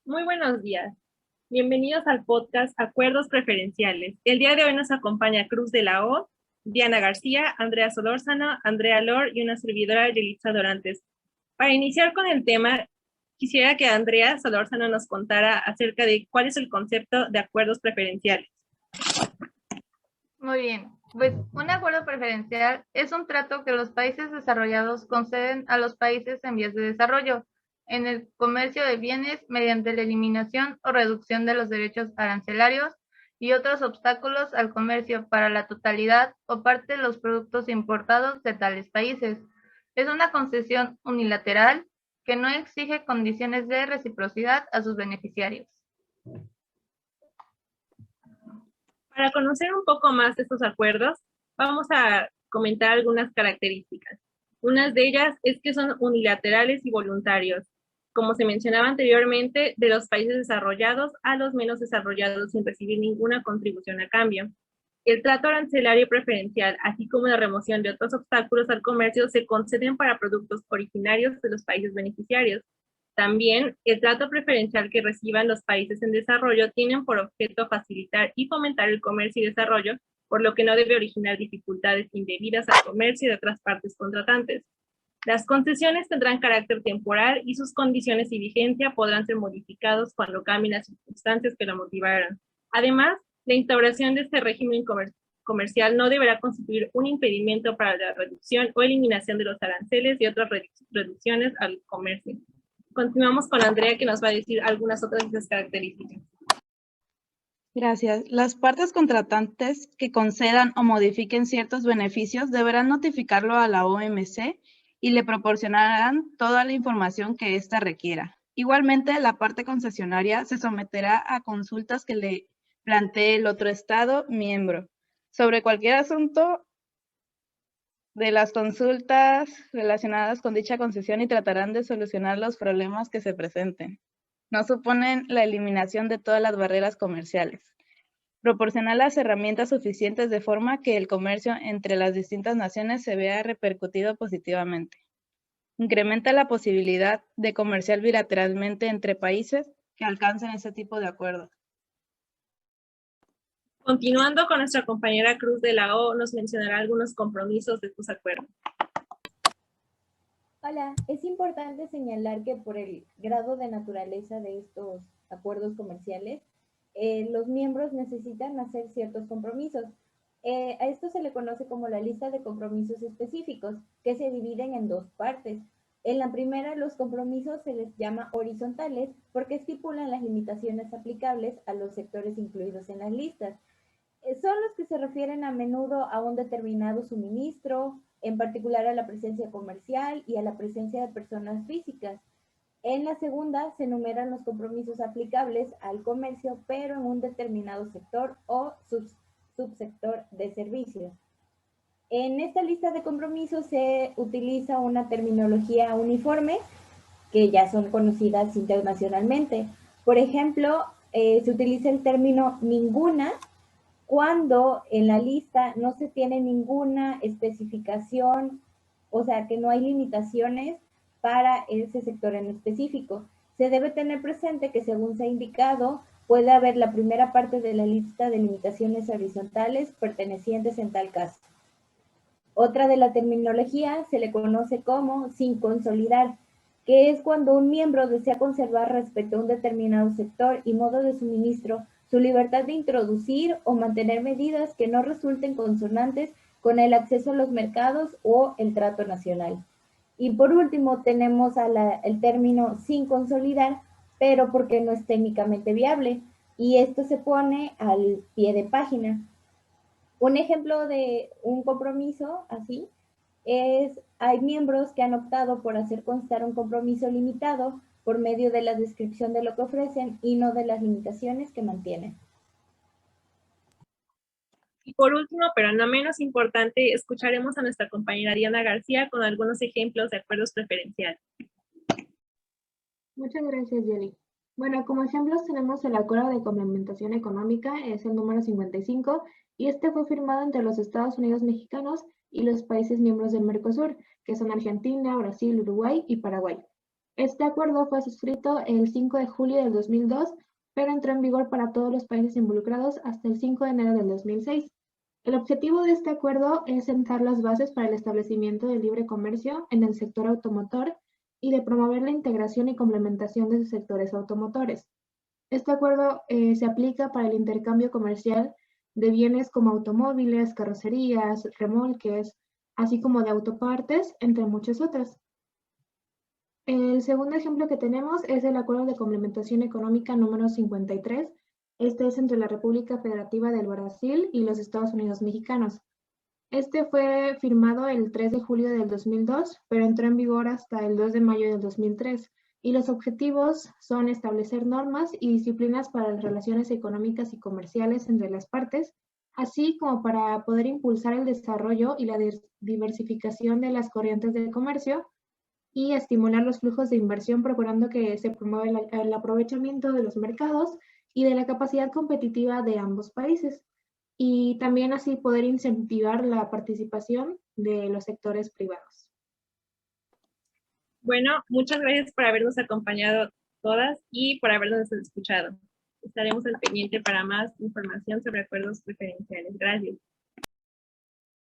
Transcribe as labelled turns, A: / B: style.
A: Muy buenos días. Bienvenidos al podcast Acuerdos Preferenciales. El día de hoy nos acompaña Cruz de la O, Diana García, Andrea Solórzano, Andrea Lor y una servidora, Yelitza Dorantes. Para iniciar con el tema, quisiera que Andrea Solórzano nos contara acerca de cuál es el concepto de acuerdos preferenciales.
B: Muy bien, pues un acuerdo preferencial es un trato que los países desarrollados conceden a los países en vías de desarrollo en el comercio de bienes mediante la eliminación o reducción de los derechos arancelarios y otros obstáculos al comercio para la totalidad o parte de los productos importados de tales países. Es una concesión unilateral que no exige condiciones de reciprocidad a sus beneficiarios.
A: Para conocer un poco más de estos acuerdos, vamos a comentar algunas características. Una de ellas es que son unilaterales y voluntarios, como se mencionaba anteriormente, de los países desarrollados a los menos desarrollados sin recibir ninguna contribución a cambio. El trato arancelario preferencial, así como la remoción de otros obstáculos al comercio, se conceden para productos originarios de los países beneficiarios. También, el trato preferencial que reciban los países en desarrollo tienen por objeto facilitar y fomentar el comercio y desarrollo, por lo que no debe originar dificultades indebidas al comercio de otras partes contratantes. Las concesiones tendrán carácter temporal y sus condiciones y vigencia podrán ser modificados cuando cambien las circunstancias que lo motivaran. Además, la instauración de este régimen comercial no deberá constituir un impedimento para la reducción o eliminación de los aranceles y otras reducciones al comercio. Continuamos con Andrea, que nos va a decir algunas otras de esas características.
C: Gracias. Las partes contratantes que concedan o modifiquen ciertos beneficios deberán notificarlo a la OMC y le proporcionarán toda la información que ésta requiera. Igualmente, la parte concesionaria se someterá a consultas que le plantee el otro Estado miembro sobre cualquier asunto de las consultas relacionadas con dicha concesión y tratarán de solucionar los problemas que se presenten. No suponen la eliminación de todas las barreras comerciales. Proporcionar las herramientas suficientes de forma que el comercio entre las distintas naciones se vea repercutido positivamente. Incrementa la posibilidad de comerciar bilateralmente entre países que alcancen ese tipo de acuerdos.
A: Continuando con nuestra compañera Cruz de la O, nos mencionará algunos compromisos de estos acuerdos.
D: Hola, es importante señalar que por el grado de naturaleza de estos acuerdos comerciales, los miembros necesitan hacer ciertos compromisos. A esto se le conoce como la lista de compromisos específicos, que se dividen en dos partes. En la primera, los compromisos se les llama horizontales porque estipulan las limitaciones aplicables a los sectores incluidos en las listas. Son los que se refieren a menudo a un determinado suministro, en particular a la presencia comercial y a la presencia de personas físicas. En la segunda se enumeran los compromisos aplicables al comercio, pero en un determinado sector o subsector de servicios. En esta lista de compromisos se utiliza una terminología uniforme que ya son conocidas internacionalmente. Por ejemplo, se utiliza el término ninguna cuando en la lista no se tiene ninguna especificación, o sea, que no hay limitaciones para ese sector en específico. Se debe tener presente que según se ha indicado, puede haber la primera parte de la lista de limitaciones horizontales pertenecientes en tal caso. Otra de la terminología se le conoce como sin consolidar, que es cuando un miembro desea conservar respecto a un determinado sector y modo de suministro su libertad de introducir o mantener medidas que no resulten consonantes con el acceso a los mercados o el trato nacional. Y por último tenemos el término sin consolidar, pero porque no es técnicamente viable, y esto se pone al pie de página. Un ejemplo de un compromiso así es, hay miembros que han optado por hacer constar un compromiso limitado por medio de la descripción de lo que ofrecen y no de las limitaciones que mantienen.
A: Y por último, pero no menos importante, escucharemos a nuestra compañera Diana García con algunos ejemplos de acuerdos preferenciales.
E: Muchas gracias, Yeli. Bueno, como ejemplos tenemos el Acuerdo de Complementación Económica, es el número 55, y este fue firmado entre los Estados Unidos mexicanos y los países miembros del Mercosur, que son Argentina, Brasil, Uruguay y Paraguay. Este acuerdo fue suscrito el 5 de julio del 2002, pero entró en vigor para todos los países involucrados hasta el 5 de enero del 2006. El objetivo de este acuerdo es sentar las bases para el establecimiento del libre comercio en el sector automotor y de promover la integración y complementación de los sectores automotores. Este acuerdo se aplica para el intercambio comercial de bienes como automóviles, carrocerías, remolques, así como de autopartes, entre muchas otras. El segundo ejemplo que tenemos es el Acuerdo de Complementación Económica número 53. Este es entre la República Federativa del Brasil y los Estados Unidos mexicanos. Este fue firmado el 3 de julio del 2002, pero entró en vigor hasta el 2 de mayo del 2003. Y los objetivos son establecer normas y disciplinas para las relaciones económicas y comerciales entre las partes, así como para poder impulsar el desarrollo y la diversificación de las corrientes de comercio, y estimular los flujos de inversión, procurando que se promueva el aprovechamiento de los mercados y de la capacidad competitiva de ambos países, y también así poder incentivar la participación de los sectores privados.
A: Bueno, muchas gracias por habernos acompañado todas y por habernos escuchado. Estaremos al pendiente para más información sobre acuerdos preferenciales. Gracias.